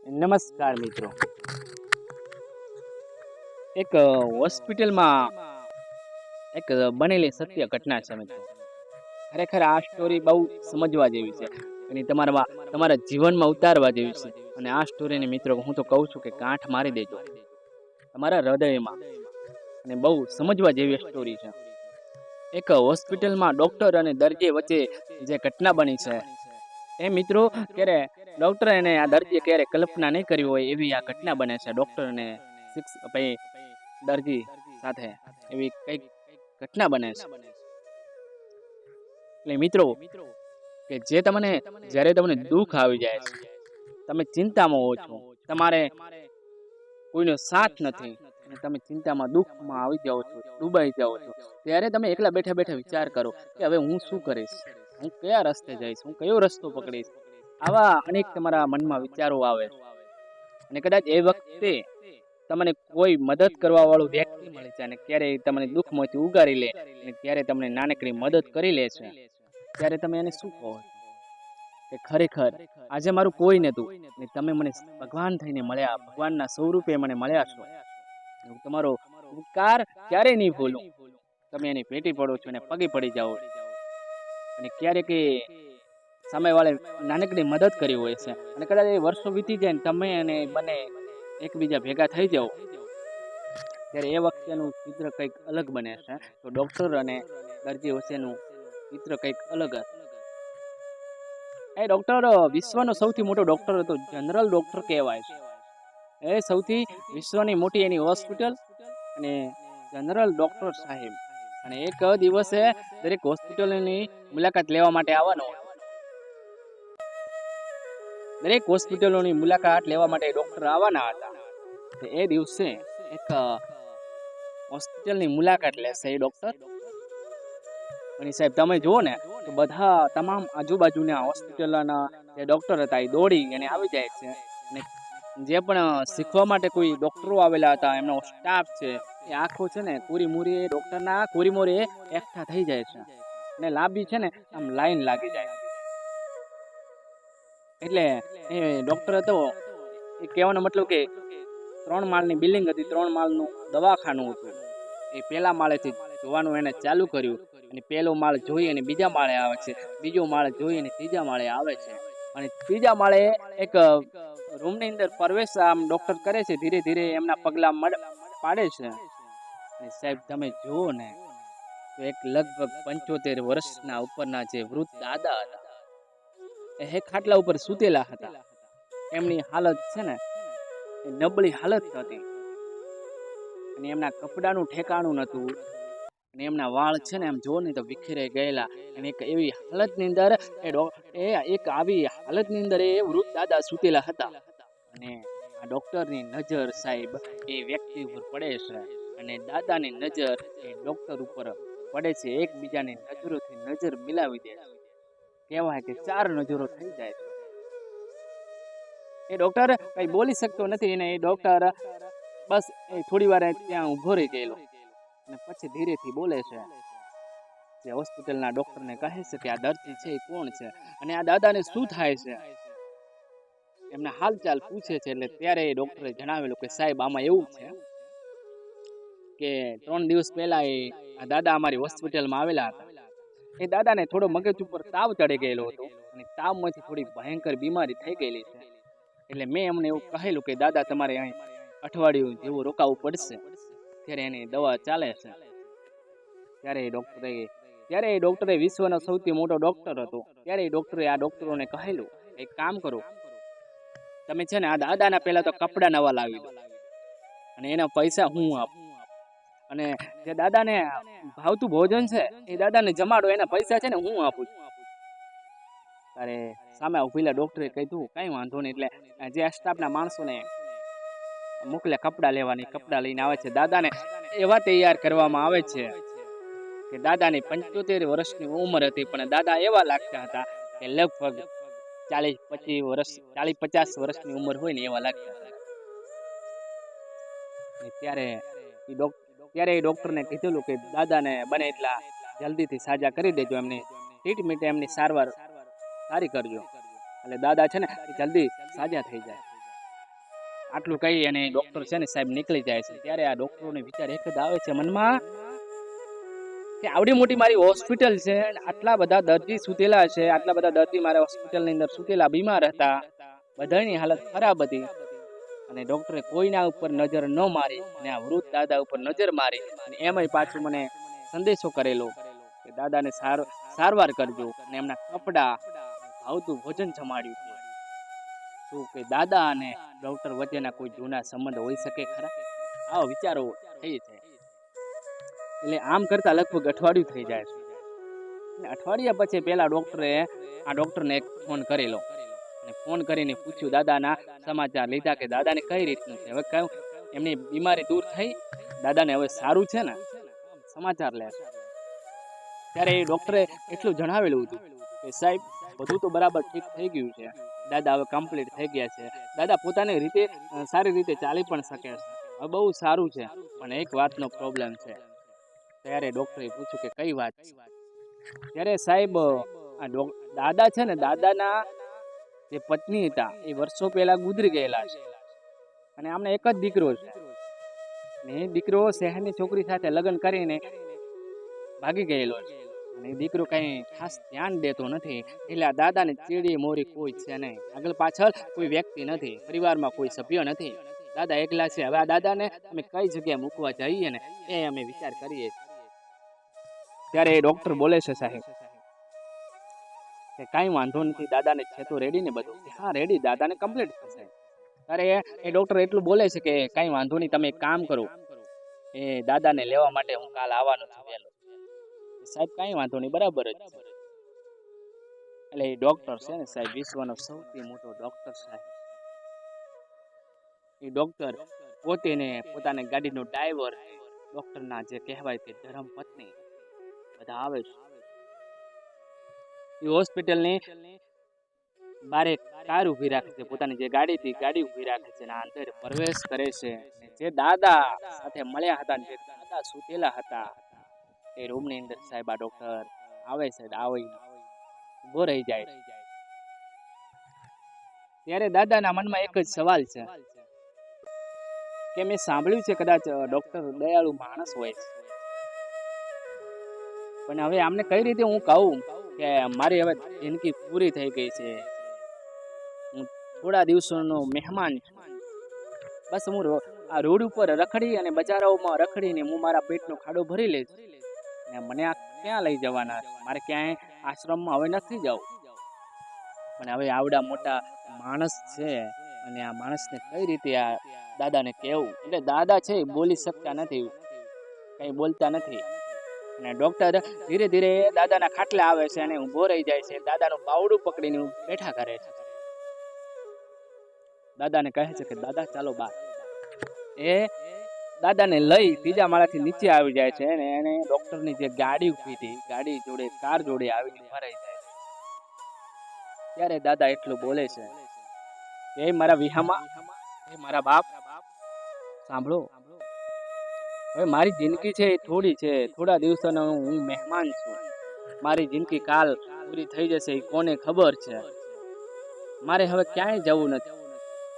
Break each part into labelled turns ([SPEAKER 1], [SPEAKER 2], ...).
[SPEAKER 1] નમસ્કાર મિત્રો। એક હોસ્પિટલમાં એક બનેલી સત્ય ઘટના છે મિત્રો। ખરેખર આ સ્ટોરી બહુ સમજવા જેવી છે અને તમારા જીવનમાં ઉતારવા જેવી છે। અને આ સ્ટોરીને મિત્રો હું તો કહું છું કે ગાંઠ મારી દેજો તમારા હૃદયમાં। અને બહુ સમજવા જેવી સ્ટોરી છે। એક હોસ્પિટલમાં ડોક્ટર અને દર્દી વચ્ચે જે ઘટના બની છે એ મિત્રો ક્યારે ડોક્ટર અને આ દર્દીએ ક્યારે કલ્પના નહીં કરી હોય એવી આ ઘટના બને છે। ડોક્ટર અને ભાઈ દર્દી સાથે એવી કઈક ઘટના બને છે। એટલે મિત્રો કે જે જ્યારે તમને દુઃખ આવી જાય છે, તમે ચિંતામાં હો છો, તમારે કોઈનો સાથ નથી અને તમે ચિંતામાં દુઃખમાં આવી જાઓ છો, ડૂબાઈ જાઓ છો, ત્યારે તમે એકલા બેઠા બેઠા વિચાર કરો કે હવે હું શું કરીશ, હું કયા રસ્તે જઈશ, હું કયો રસ્તો પકડીશ। આવા અનેક તમારા મનમાં વિચારો આવે અને કદાચ એ વખતે તમને કોઈ મદદ કરવા વાળું વ્યક્તિ મળે છે અને ક્યારેય તમને દુઃખમાંથી ઉગારી લે અને ત્યારે તમને નાનકડી મદદ કરી લે છે, ત્યારે તમે એને શું કહો કે ખરેખર આજે મારું કોઈ નતું ને તમે મને ભગવાન થઈને મળ્યા, ભગવાનના સ્વરૂપે મને મળ્યા છો। હું તમારો ઉપકાર ક્યારેય નહીં ભૂલું। તમે એની ભેટી પડો છો અને પગે પડી જાઓ અને ક્યારેક સામે વાળે નાનકડી મદદ કરી હોય છે અને કદાચ એ વર્ષો વીતી જાય ને તમે અને બને એકબીજા ભેગા થઈ જાઓ ત્યારે એ વખતેનું ચિત્ર કંઈક અલગ બને છે। તો ડોક્ટર અને દર્દી વચ્ચેનું ચિત્ર કંઈક અલગ હતું। એ ડોક્ટર વિશ્વનો સૌથી મોટો ડોક્ટર હતો, જનરલ ડોક્ટર કહેવાય છે। એ સૌથી વિશ્વની મોટી એની હોસ્પિટલ અને જનરલ ડોક્ટર સાહેબ અને એક દિવસે દરેક હોસ્પિટલની મુલાકાત લેવા માટે આવવાનો હતો। દરેક હોસ્પિટલોની મુલાકાત લેવા માટે ડોક્ટર આવવાના હતા। એ દિવસે એક હોસ્પિટલની મુલાકાત લેશે એ ડોક્ટર અને સાહેબ તમે જુઓ ને તો બધા તમામ આજુબાજુના હોસ્પિટલના જે ડોક્ટર હતા એ દોડી અને આવી જાય છે અને જે પણ શીખવા માટે કોઈ ડોક્ટરો આવેલા હતા, એમનો સ્ટાફ છે, એ આખો છે ને કોરીમોરી ડોક્ટરના કોરીમોરી એકઠા થઈ જાય છે અને લાંબી છે ને આમ લાઈન લાગી જાય। એટલે એ ડોક્ટર હતો એ કહેવાનો મતલબ કે 3 માળની બિલ્ડિંગ હતી, 3 માળનું દવાખાનું હતું। એ પહેલા માળેથી જોવાનું એને ચાલુ કર્યું અને પહેલો માળ જોઈ અને બીજા માળે આવે છે, બીજો માળ જોઈ અને ત્રીજા માળે આવે છે અને ત્રીજા માળે એક રૂમની અંદર પ્રવેશ આમ ડોક્ટર કરે છે, ધીરે ધીરે એમના પગલા પાડે છે અને સાહેબ તમે જુઓ ને તો એક લગભગ 75 વર્ષના ઉપરના જે વૃદ્ધ દાદા હતા એ ખાટલા ઉપર સૂતેલા હતા। એમની હાલત છે ને એ નબળી હાલત હતી અને એમના કપડાનું ઠેકાણું નહોતું અને એમના વાળ છે ને એમ જો ને તો વિખેરાઈ ગયેલા અને એક એવી હાલતની અંદર એક આવી હાલતની અંદર એ વૃદ્ધ દાદા સૂતેલા હતા અને આ ડોક્ટરની નજર સાહેબ એ વ્યક્તિ ઉપર પડે છે અને દાદાની નજર એ ડોક્ટર ઉપર પડે છે। એકબીજાની નજરોથી નજર મિલાવી દે છે, કહેવાય કે 4 નજરો થઈ જાય છે। એ ડોક્ટર કઈ બોલી શકતો નથી અને એ ડોક્ટર બસ એ થોડી વાર ત્યાં ઊભો રહી ગયેલો અને પછી ધીરેથી બોલે છે, જે હોસ્પિટલના ડોક્ટરને કહે છે કે આ દર્દી છે એ કોણ છે અને આ દાદાને શું થાય છે, એમના હાલચાલ પૂછે છે। એટલે ત્યારે એ ડોક્ટરે જણાવેલું કે સાહેબ આમાં એવું છે કે 3 દિવસ પહેલા આ દાદા અમારી હોસ્પિટલમાં આવેલા હતા। એ દાદાને થોડો મગજ ઉપર તાવ ચડી ગયેલો હતો અને તાવમાંથી થોડી ભયંકર બીમારી થઈ ગયેલી છે। એટલે મેં એમને એવું કહેલું કે દાદા તમારે અહીં અઠવાડિયું જેવું રોકાવું પડશે, ત્યારે એની દવા ચાલે છે। ત્યારે એ ડોક્ટરે વિશ્વનો સૌથી મોટો ડોક્ટર હતો, ત્યારે એ ડોક્ટરે આ ડોક્ટરોને કહેલું એક કામ કરો, તમે છે ને આ દાદાના પહેલા તો કપડા નવા લાવી દો અને એના પૈસા હું આપું અને જે દાદાને ભાવતું ભોજન છે એ દાદાને જમાડો, એના પૈસા છે ને હું આપું છું। ત્યારે સામે ઉભેલા ડોક્ટરે કીધું કઈ વાંધો નહીં। એટલે જે સ્ટાફના માણસોને મોકલે કપડા લેવાની, કપડા લઈને આવે છે। દાદાને એવા તૈયાર કરવામાં આવે છે કે દાદાની 75 વર્ષની ઉંમર હતી, પણ દાદા એવા લાગતા હતા કે લગભગ 40-50 વર્ષની ઉંમર હોય ને એવા લાગતા હતા। ત્યારે એ ડોક્ટરને કીધેલું કે દાદાને બને એટલા જલ્દીથી સાજા કરી દેજો, એમની ટ્રીટમેન્ટ એમની સારવાર સારી કરજો એટલે દાદા છે ને જલ્દી સાજા થઈ જાય। આટલું કહી અને ડોક્ટર છે ને સાહેબ નીકળી જાય છે. ત્યારે આ ડોક્ટરોને વિચાર એક જ આવે છે મનમાં કે આવડી મોટી મારી હોસ્પિટલ છે, આટલા બધા દર્દી સૂતેલા છે, આટલા બધા દર્દી મારા હોસ્પિટલની અંદર સૂતેલા બીમાર હતા, બધાની હાલત ખરાબ હતી, અને ડોક્ટરે કોઈના ઉપર નજર ન મારી અને આ વૃદ્ધ દાદા ઉપર નજર મારી અને એમાંય પાછું મને સંદેશો કરેલો કે દાદાને સારવાર કરજો અને એમના કપડા ભાવતું ભોજન જમાડ્યું છે. શું કે દાદા અને ડોક્ટર વચ્ચેના કોઈ જૂના સંબંધ હોઈ શકે ખરા? આવો વિચારો થઈ છે. એટલે આમ કરતા લગભગ અઠવાડિયું થઈ જાય છે. અને અઠવાડિયા પછી પેલા આ ડોક્ટરને એક ફોન કરેલો અને ફોન કરીને પૂછ્યું, દાદાના સમાચાર લીધા કે દાદાને કઈ રીતનું છે, હવે કયું એમની બીમારી દૂર થઈ, દાદાને હવે સારું છે ને, સમાચાર લે. ત્યારે એ ડોક્ટરે એટલું જણાવેલું હતું કે સાહેબ બધું તો બરાબર ઠીક થઈ ગયું છે, દાદા હવે કમ્પ્લીટ થઈ ગયા છે, દાદા પોતાની રીતે સારી રીતે ચાલી પણ શકે છે, હવે બહુ સારું છે, પણ એક વાતનો પ્રોબ્લેમ છે. ત્યારે ડોક્ટરે પૂછ્યું કે કઈ વાત છે? ત્યારે સાહેબ આ દાદા છે ને, દાદાના જે પત્ની હતા એ વર્ષો પહેલા ગુજરી ગયેલા છે અને આમને એક જ દીકરો છે ને એ દીકરો શહેરની છોકરી સાથે લગ્ન કરીને ભાગી ગયેલો છે અને એ દીકરો કઈ ખાસ ધ્યાન દેતો નથી. એટલે આ દાદાને ચીડી મોરી કોઈ છે નહીં, આગળ પાછળ કોઈ વ્યક્તિ નથી, પરિવારમાં કોઈ સભ્ય નથી, દાદા એકલા છે. હવે આ દાદાને અમે કઈ જગ્યાએ મૂકવા જઈએ ને એ અમે વિચાર કરીએ. ત્યારે એ ડોક્ટર બોલે છે, સાહેબ કે કાંઈ વાંધો નથી, દાદાને છે તો રેડી ને બધું? હા રેડી, દાદાને કમ્પ્લીટ થશે. ત્યારે એ ડોક્ટર એટલું બોલે છે કે કાંઈ વાંધો નહીં, તમે એક કામ કરો, એ દાદાને લેવા માટે હું કાલ આવવાનો છું વહેલો. સાહેબ કાંઈ વાંધો નહીં, બરાબર જ છે. એટલે એ ડોક્ટર છે ને સાહેબ, વિશ્વનો સૌથી મોટો ડોક્ટર સાહેબ, એ ડોક્ટર પોતે ને પોતાની ગાડીનો ડ્રાઈવર, ડોક્ટરના જે કહેવાય તે ધર્મ પત્ની બધા આવે છે. એ હોસ્પિટલની બારે કાર ઉભી રાખે છે, પોતાની જે ગાડી હતી ગાડી ઉભી રાખે છે અને અંદર પ્રવેશ કરે છે. જે દાદા સાથે મળ્યા હતા, જે દાદા સૂતેલા હતા, એ રૂમની અંદર સાહેબ આ ડોક્ટર આવે છે, ઉભો રહી જાય. ત્યારે દાદાના મનમાં એક જ સવાલ છે કે મેં સાંભળ્યું છે કદાચ ડોક્ટર દયાળુ માણસ હોય છે, પણ હવે આમને કઈ રીતે હું કહું કે મારી હવે જિંદગી પૂરી થઈ ગઈ છે, હું થોડા દિવસોનો મહેમાન છું, બસ હું આ રોડ ઉપર રખડી અને બજારોમાં રખડીને હું મારા પેટનો ખાડો ભરી લઈશ ને મને આ ક્યાં લઈ જવાના છે, મારે ક્યાંય આશ્રમમાં હવે નથી જવું. પણ હવે આવડા મોટા માણસ છે અને આ માણસને કઈ રીતે આ દાદાને કહેવું? એટલે દાદા છે બોલી શકતા નથી, કઈ બોલતા નથી. અને ડોક્ટર ધીરે ધીરે દાદાના ખાટલે આવે છે અને ઊભો રહી જાય છે, દાદાનું બાવડું પકડીને બેઠા કરે છે. દાદાને કહે છે કે દાદા ચાલો બહાર. એ દાદાને લઈ ત્રીજા માળાથી નીચે આવી જાય છે અને એને ડોક્ટરની જે ગાડી ઉભી હતી ગાડી જોડે કાર જોડે આવીને ભરાઈ જાય છે. ત્યારે દાદા એટલું બોલે છે કે મારા વિહામાં, મારા બાપ સાંભળો, હવે મારી જિંદગી છે એ થોડી છે, થોડા દિવસોનો હું મહેમાન છું, મારી જિંદગી કાલ પૂરી થઈ જશે એ કોને ખબર છે, મારે હવે ક્યાંય જવું નથી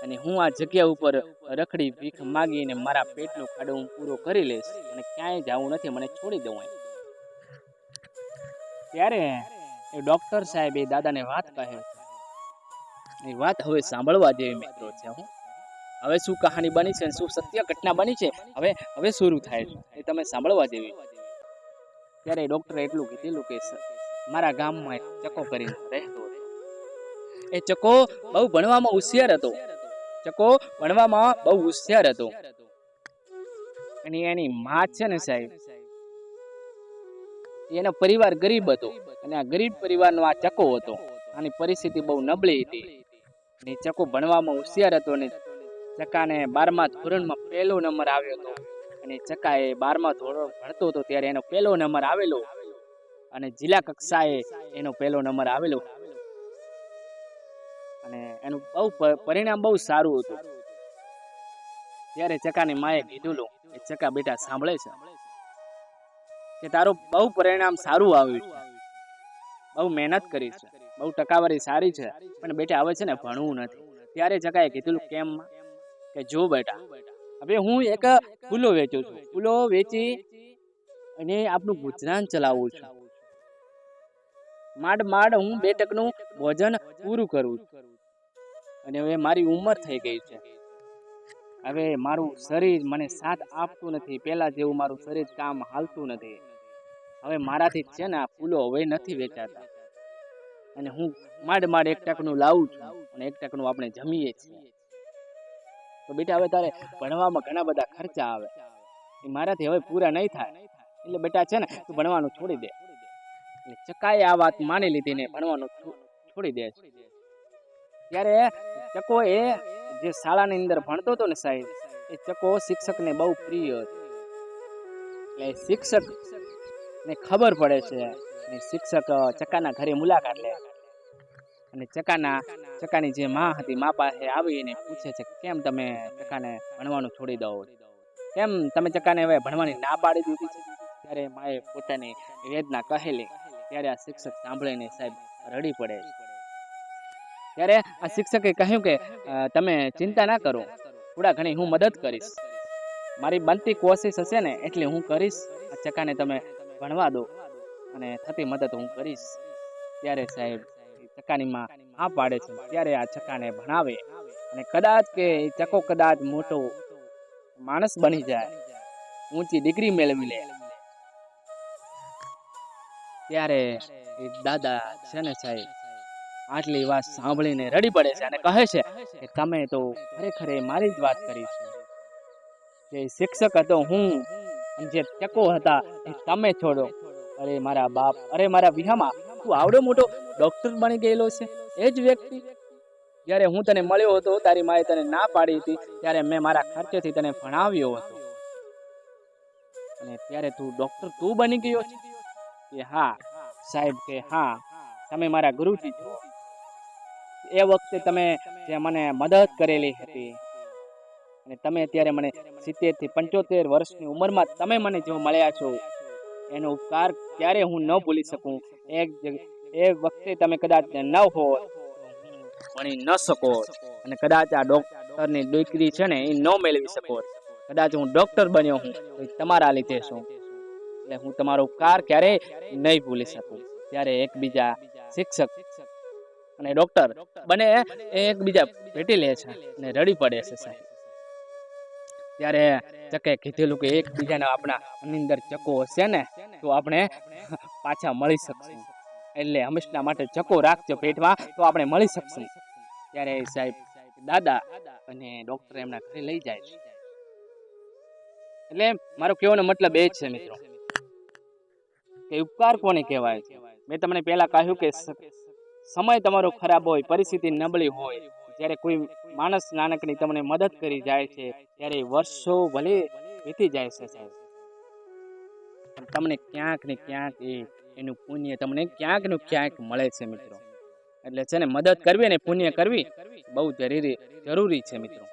[SPEAKER 1] અને હું આ જગ્યા ઉપર રખડી ભીખ માગીને મારા પેટનો ખાડો હું પૂરો કરી લઈશ અને ક્યાંય જવું નથી, મને છોડી દઉં. ત્યારે એ ડોક્ટર સાહેબ એ દાદાને વાત કહે છે. એ વાત હવે સાંભળવા જેવી મિત્રો છે. હવે શું કહાની બની છે, શું સત્ય ઘટના બની છે, હવે શરૂ થાય છે, એ તમે સાંભળવા જેવી. ત્યારે ડોક્ટરે એટલું કીધેલું કે મારા ગામમાં એક ચકો કરીને રહેતો હતો. એ ચકો બહુ ભણવામાં હોશિયાર હતો, અને એની માં છે ને સાહેબ, એનો પરિવાર ગરીબ હતો અને આ ગરીબ પરિવારનો આ ચકો હતો. આની પરિસ્થિતિ બહુ નબળી હતી અને ચકો ભણવામાં હોશિયાર હતો અને ચકાને 12મા ધોરણમાં પહેલો નંબર આવ્યો હતો અને ચકા એ 12મા ધોરણ ભણતો હતો ત્યારે એનો પહેલો નંબર આવેલો અને જિલ્લા કક્ષાએ એનો પહેલો નંબર આવેલો અને એનું પરિણામ બહુ સારું હતું. ત્યારે ચકાની માએ કીધું, એ ચકા બેટા સાંભળે છે કે તારું બહુ પરિણામ સારું આવ્યું છે, બહુ મહેનત કરી છે, બહુ ટકાવારી સારી છે, પણ બેટા હવે છે ને ભણવું નથી. ત્યારે ચકાએ કીધું કેમ? કે જો બેટા, હવે હું એક ફૂલો વેચું છું, ફૂલો વેચી અને આપણું ગુજરાન ચલાવું છું. માંડ માંડ હું 2 ટકનું ભોજન પૂરું કરું છું. અને હવે મારી ઉંમર થઈ ગઈ છે. હવે મારું શરીર મને સાથ આપતું નથી, પહેલા જેવું મારું શરીર કામ હાલતું નથી. હવે મારાથી છે ને આ ફૂલો હવે નથી વેચાતા. અને હું માંડ માંડ 1 ટકનું લાવું છું અને 1 ટકનું આપણે જમીએ છીએ. તો બેટા હવે તારે ભણવામાં ઘણા બધા ખર્ચા આવે, એ મારાથી હવે પૂરા નહીં થાય. એટલે બેટા છે ને તું ભણવાનું છોડી દે. એટલે ચકાએ આ વાત માની લીધી ને ભણવાનું છોડી દે છે. ત્યારે ચકો એ જે શાળાની અંદર ભણતો હતો ને સાહેબ, એ ચકો શિક્ષકને બહુ પ્રિય હતો. એટલે શિક્ષક ને ખબર પડે છે અને શિક્ષક ચકાના ઘરે મુલાકાત લે અને ચકાની જે માં હતી, મા પાસે આવીને પૂછે છે કેમ તમે ચકાને ભણવાનું છોડી દો, કેમ તમે ચકાને હવે ભણવાની ના પાડી દીધી છે. ત્યારે માએ પોતાની વેદના કહેલી. ત્યારે આ શિક્ષક સાંભળીને સાહેબ રડી પડે છે. ત્યારે આ શિક્ષકે કહ્યું કે તમે ચિંતા ના કરો, થોડા ઘણી હું મદદ કરીશ, મારી બનતી કોશિશ હશે ને એટલે હું કરીશ. આ ચકાને તમે ભણવા દો અને થતી મદદ હું કરીશ. ત્યારે સાહેબ ચકાની માં આ પાડે છે. ત્યારે આ ચકાને ભણાવે અને કદાચ કે ચકો કદાચ મોટો માણસ બની જાય, ઊંચી ડિગ્રી મેળવી લે. ત્યારે એ દાદા છે ને સાહેબ આટલી વાત સાંભળીને રડી પડે છે અને કહે છે કે તમે તો ખરેખર મારી જ વાત કરી છે. જે શિક્ષક હતો હું અને જે ચકો હતા એ તમે છોડો. અરે મારા બાપ, અરે મારા વિહામાં, તું આવડો મોટો ડોક્ટર બની ગયેલો છે. એ જ વ્યક્તિ જ્યારે હું તને મળ્યો હતો, તારી માએ તને ના પાડી હતી, ત્યારે મેં મારા ખર્ચેથી તને ભણાવ્યો હતો અને ત્યારે તું ડોક્ટર તું બની ગયો છે. કે હા સાહેબ, કે હા તમે મારા ગુરુજી છો. એ વખતે તમે જે મને મદદ કરેલી હતી અને તમે અત્યારે મને 70 થી 75 વર્ષની ઉંમરમાં તમે મને જો મળ્યા છો, એનો ઉપકાર ક્યારે હું ન ભૂલી શકું. એ વખતે તમે કદાચ ન હો, ભણી ન શકો અને કદાચ આ ડોક્ટરની ડિગ્રી છે ને એ ન મેળવી શકો. કદાચ હું ડોક્ટર બન્યો હું તો તમારા લીધે છું. એટલે હું તમારો ઉપકાર ક્યારેય નહીં ભૂલી શકું. ત્યારે એકબીજા શિક્ષક અને ડોક્ટર બને એકબીજા ભેટી લે છે અને રડી પડે છે સાહેબ. ત્યારે ચકે કીધેલું કે એકબીજાના આપણા અંદર ચકો હશે ને તો આપણે પાછા મળી શકશું. એટલે હંમેશા માટે ચકો રાખજો પેટમાં તો આપણે મળી શકશું. ત્યારે સાહેબ દાદા અને ડોક્ટર એમના ઘરે લઈ જાય છે. એટલે મારો કહેવાનો મતલબ એ છે મિત્રો કે ઉપકાર કોને કહેવાય છે. મેં તમને પહેલા કહ્યું કે સમય તમારો ખરાબ હોય, પરિસ્થિતિ નબળી હોય, જ્યારે કોઈ માણસ નાનકડી તમને મદદ કરી જાય છે, ત્યારે વર્ષો ભલે વીતી જાય છે સાહેબ, પણ તમને ક્યાંક ને ક્યાંક એનું પુણ્ય તમને ક્યાંક ને ક્યાંક મળે છે મિત્રો. એટલે છે ને મદદ કરવી અને પુણ્ય કરવી બહુ જરૂરી છે મિત્રો.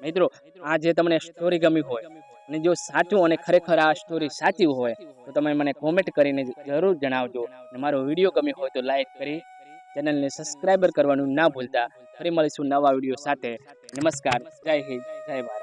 [SPEAKER 1] મિત્રો આ જે તમને સ્ટોરી ગમી હોય અને જો સાચું અને ખરેખર આ સ્ટોરી સાચી હોય તો તમે મને કોમેન્ટ કરીને જરૂર જણાવજો. અને મારો વિડીયો ગમ્યો હોય તો લાઈક કરી ચેનલને સબસ્ક્રાઈબર કરવાનું ના ભૂલતા. ફરી મળીશું નવા વિડીયો સાથે. નમસ્કાર, જય હિન્દ, જય ભારત.